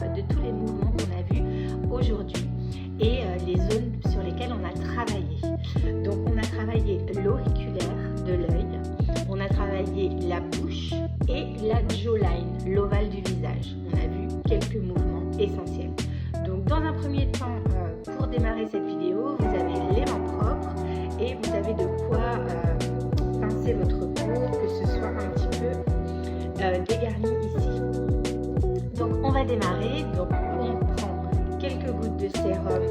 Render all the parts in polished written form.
de tous les mouvements qu'on a vus aujourd'hui et les zones sur lesquelles on a travaillé. Donc on a travaillé l'auriculaire de l'œil, on a travaillé la bouche et la jawline, l'ovale du visage. On a vu quelques mouvements essentiels. Donc dans un premier temps, pour démarrer cette vidéo, vous avez les mains propres et vous avez de quoi pincer votre peau, que ce soit un petit peu dégarni ici. Donc on va démarrer. Donc on prend quelques gouttes de sérum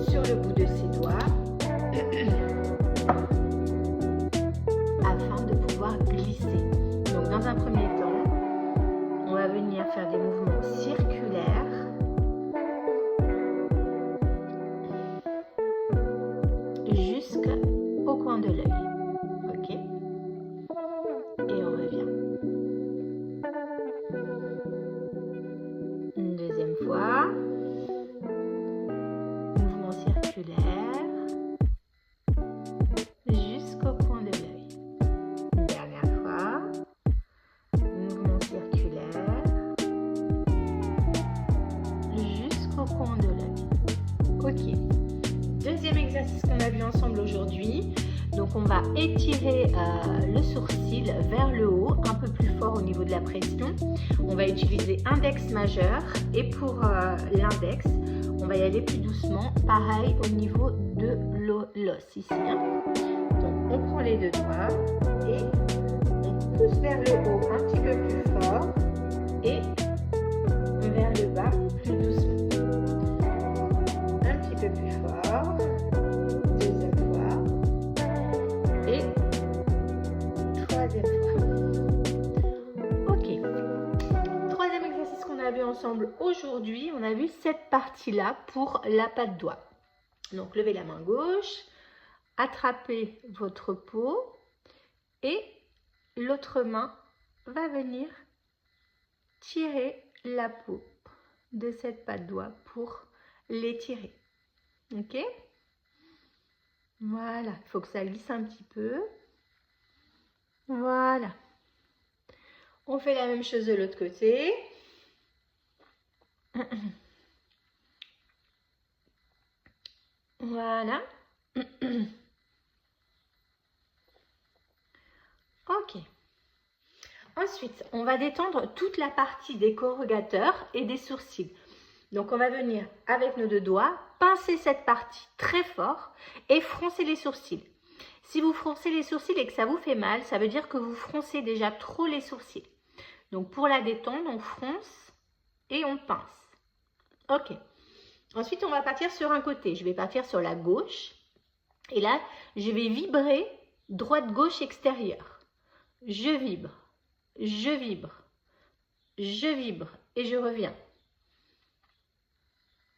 sur le bout de ses doigts afin de pouvoir glisser. Donc dans un premier temps, on va venir faire des mouvements circulaires jusqu'au coin de l'œil. Ok? Et on revient. Une deuxième fois. Mouvement circulaire jusqu'au coin de l'œil. Une dernière fois. Mouvement circulaire jusqu'au coin de l'œil. Ok. Deuxième exercice qu'on a vu ensemble aujourd'hui. Donc on va étirer le sourcil vers le haut, un peu plus fort au niveau de la pression. On va utiliser index majeur et pour l'index, on va y aller plus doucement, pareil au niveau de l'os ici. Hein. Donc on prend les deux doigts et on pousse vers le haut un petit peu plus fort et vers le bas plus doucement. Un petit peu plus fort. Deuxième fois. Et troisième fois. Ok. Troisième exercice qu'on a vu ensemble aujourd'hui, on a vu cette partie-là pour la patte doigt. Donc levez la main gauche, attrapez votre peau et l'autre main va venir tirer la peau de cette patte doigt pour l'étirer. Ok? Voilà, il faut que ça glisse un petit peu. Voilà. On fait la même chose de l'autre côté. Voilà. Ok. Ensuite, on va détendre toute la partie des corrugateurs et des sourcils. Donc, on va venir avec nos deux doigts, pincer cette partie très fort et froncer les sourcils. Si vous froncez les sourcils et que ça vous fait mal, ça veut dire que vous froncez déjà trop les sourcils. Donc, pour la détendre, on fronce et on pince. Ok. Ensuite, on va partir sur un côté. Je vais partir sur la gauche. Et là, je vais vibrer droite-gauche extérieure. Je vibre, je vibre, je vibre et je reviens.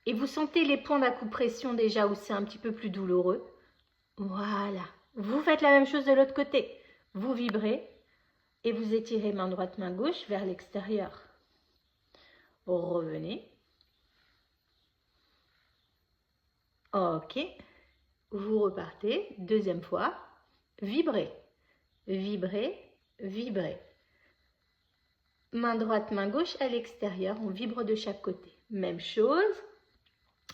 Et vous sentez les points d'acupression déjà où c'est un petit peu plus douloureux. Voilà. Vous faites la même chose de l'autre côté. Vous vibrez et vous étirez main droite, main gauche vers l'extérieur. Revenez. Ok. Vous repartez. Deuxième fois. Vibrez. Vibrez. Vibrez. Main droite, main gauche à l'extérieur. On vibre de chaque côté. Même chose.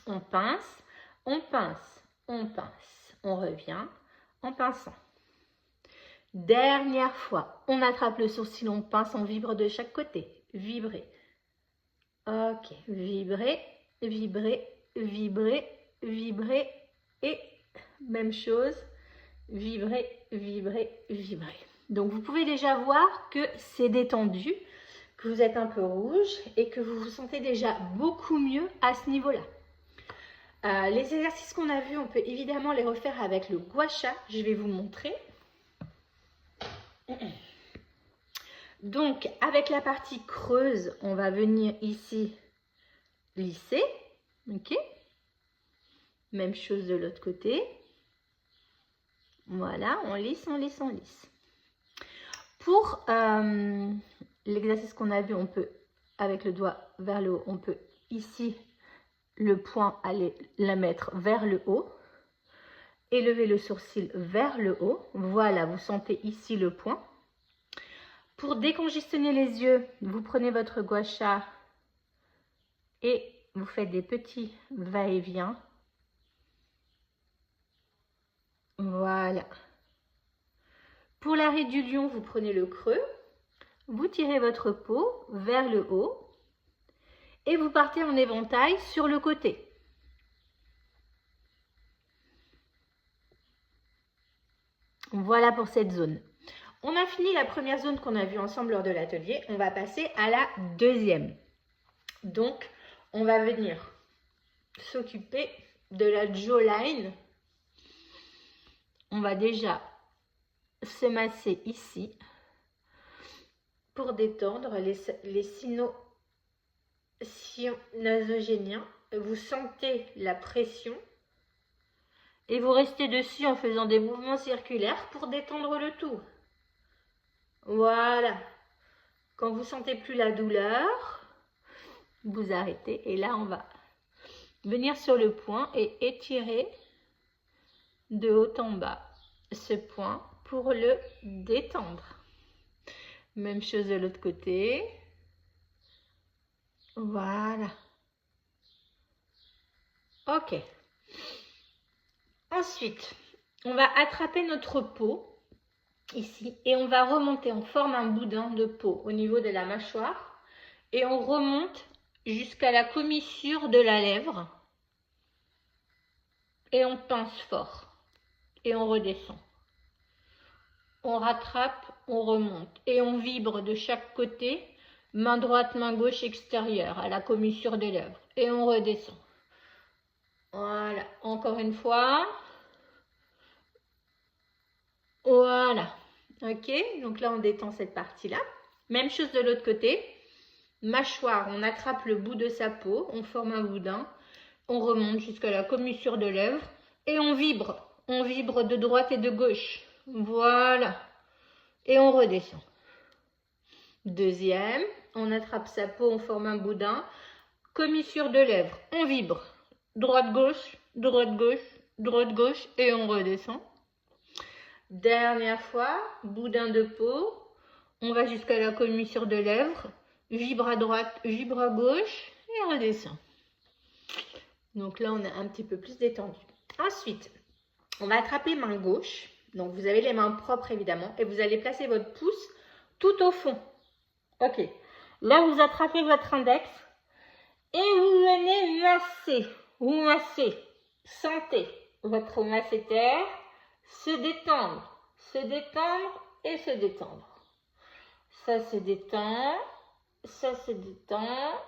On pince, on pince, on pince. On revient en pinçant. Dernière fois. On attrape le sourcil, on pince, on vibre de chaque côté. Vibrez. Ok. Vibrez, vibrez, vibrez, vibrez. Et même chose. Vibrez, vibrez, vibrez. Donc, vous pouvez déjà voir que c'est détendu, que vous êtes un peu rouge et que vous vous sentez déjà beaucoup mieux à ce niveau-là. Les exercices qu'on a vus, on peut évidemment les refaire avec le gua sha. Je vais vous montrer. Donc, avec la partie creuse, on va venir ici lisser. Ok. Même chose de l'autre côté. Voilà, on lisse, on lisse, on lisse. Pour l'exercice qu'on a vu, on peut, avec le doigt vers le haut, on peut ici, le poing, aller la mettre vers le haut. Élever le sourcil vers le haut. Voilà, vous sentez ici le poing. Pour décongestionner les yeux, vous prenez votre gua sha et vous faites des petits va-et-vient. Voilà. Pour l'arrêt du lion, vous prenez le creux, vous tirez votre peau vers le haut et vous partez en éventail sur le côté. Voilà pour cette zone. On a fini la première zone qu'on a vue ensemble lors de l'atelier. On va passer à la deuxième. Donc, on va venir s'occuper de la jawline. On va déjà se masser ici pour détendre les sinus nasogéniens. Vous sentez la pression et vous restez dessus en faisant des mouvements circulaires pour détendre le tout. Voilà. Quand vous sentez plus la douleur, vous arrêtez et là on va venir sur le point et étirer de haut en bas ce point pour le détendre. Même chose de l'autre côté. Voilà. Ok. Ensuite, on va attraper notre peau ici et on va remonter. On forme un boudin de peau au niveau de la mâchoire et on remonte jusqu'à la commissure de la lèvre et on pince fort et on redescend. On rattrape, on remonte et on vibre de chaque côté, main droite, main gauche extérieure à la commissure des lèvres et on redescend. Voilà, encore une fois. Voilà, ok, donc là on détend cette partie-là. Même chose de l'autre côté. Mâchoire, on attrape le bout de sa peau, on forme un boudin, on remonte jusqu'à la commissure de lèvres et on vibre. On vibre de droite et de gauche. Voilà. Et on redescend. Deuxième, on attrape sa peau, on forme un boudin. Commissure de lèvres, on vibre. Droite-gauche, droite-gauche, droite-gauche et on redescend. Dernière fois, boudin de peau. On va jusqu'à la commissure de lèvres. Vibre à droite, vibre à gauche et redescend. Donc là, on est un petit peu plus détendu. Ensuite, on va attraper main gauche. Donc, vous avez les mains propres, évidemment. Et vous allez placer votre pouce tout au fond. Ok. Là, vous attrapez votre index. Et vous venez masser. Vous massez. Sentez votre masséter se détendre et se détendre. Ça se détend. Ça se détend.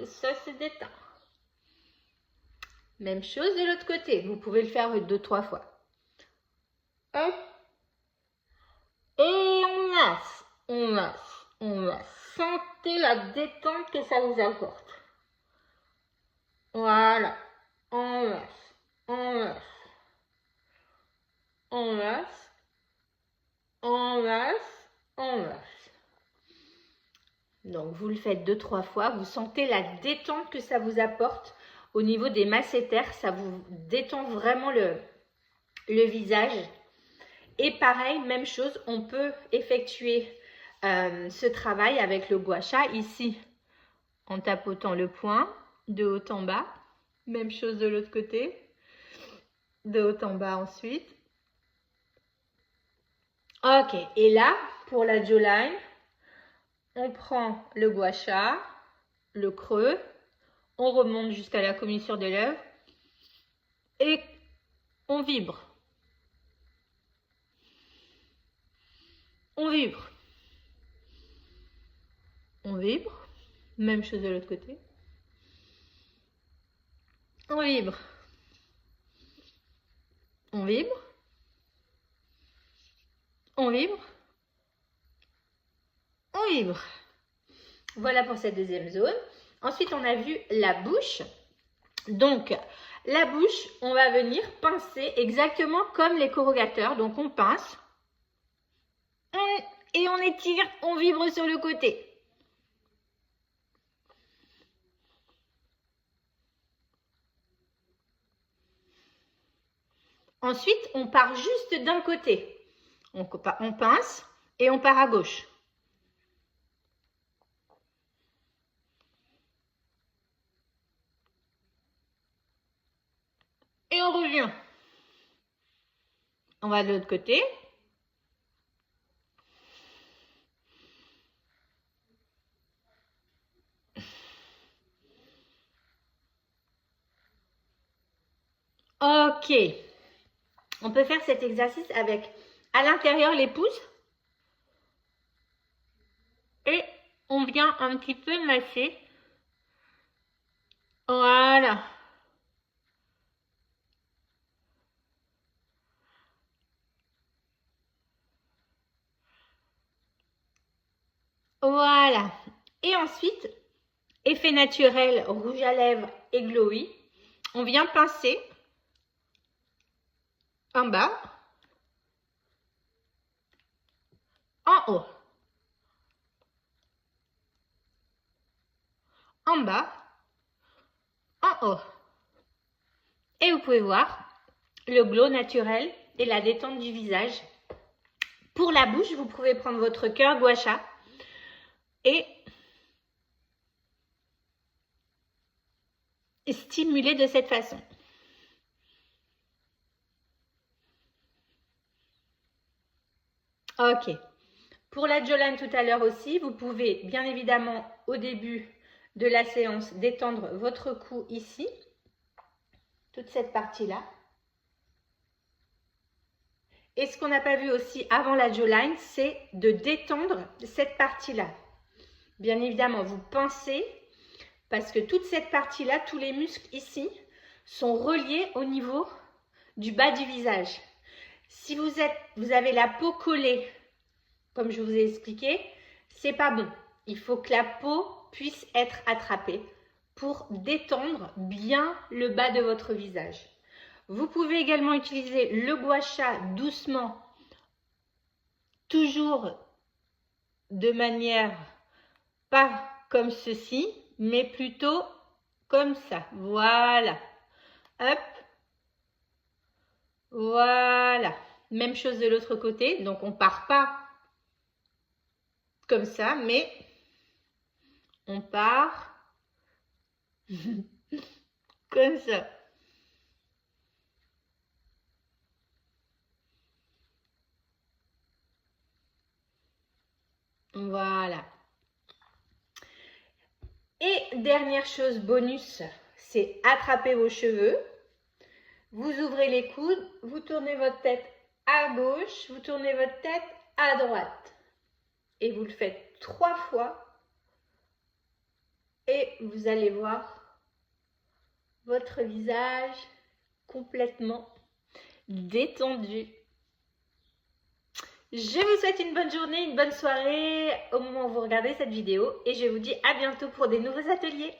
Ça se détend. Même chose de l'autre côté. Vous pouvez le faire 2-3 fois. Hop. Et on masse, on masse, on masse. Sentez la détente que ça vous apporte. Voilà. On masse, on masse. On masse, on masse, on masse. Donc vous le faites 2-3 fois. Vous sentez la détente que ça vous apporte au niveau des masséters. Ça vous détend vraiment le visage. Et pareil, même chose, on peut effectuer ce travail avec le gua sha ici en tapotant le poing de haut en bas. Même chose de l'autre côté, de haut en bas ensuite. Ok, et là, pour la jawline, on prend le gua sha, le creux, on remonte jusqu'à la commissure des lèvres et on vibre. On vibre. On vibre. Même chose de l'autre côté. On vibre. On vibre. On vibre. On vibre. Voilà pour cette deuxième zone. Ensuite, on a vu la bouche. Donc, la bouche, on va venir pincer exactement comme les corrugateurs. Donc, on pince. Et on étire, on vibre sur le côté. Ensuite, on part juste d'un côté. On pince et on part à gauche. Et on revient. On va de l'autre côté. Ok. On peut faire cet exercice avec à l'intérieur les pouces. Et on vient un petit peu masser. Voilà. Voilà. Et ensuite, effet naturel, rouge à lèvres et glowy. On vient pincer en bas, en haut, en bas, en haut. Et vous pouvez voir le glow naturel et la détente du visage. Pour la bouche, vous pouvez prendre votre cœur gua sha et stimuler de cette façon. Ok. Pour la jawline tout à l'heure aussi, vous pouvez bien évidemment au début de la séance détendre votre cou ici, toute cette partie-là. Et ce qu'on n'a pas vu aussi avant la jawline, c'est de détendre cette partie-là. Bien évidemment, vous pensez, parce que toute cette partie-là, tous les muscles ici, sont reliés au niveau du bas du visage. Si vous avez la peau collée, comme je vous ai expliqué, c'est pas bon. Il faut que la peau puisse être attrapée pour détendre bien le bas de votre visage. Vous pouvez également utiliser le gua sha doucement, toujours de manière pas comme ceci, mais plutôt comme ça. Voilà. Hop. Voilà. Même chose de l'autre côté. Donc, on part pas comme ça, mais on part comme ça. Voilà. Et dernière chose bonus, c'est attraper vos cheveux. Vous ouvrez les coudes, vous tournez votre tête à gauche, vous tournez votre tête à droite. Et vous le faites 3 fois. Et vous allez voir votre visage complètement détendu. Je vous souhaite une bonne journée, une bonne soirée au moment où vous regardez cette vidéo et je vous dis à bientôt pour des nouveaux ateliers.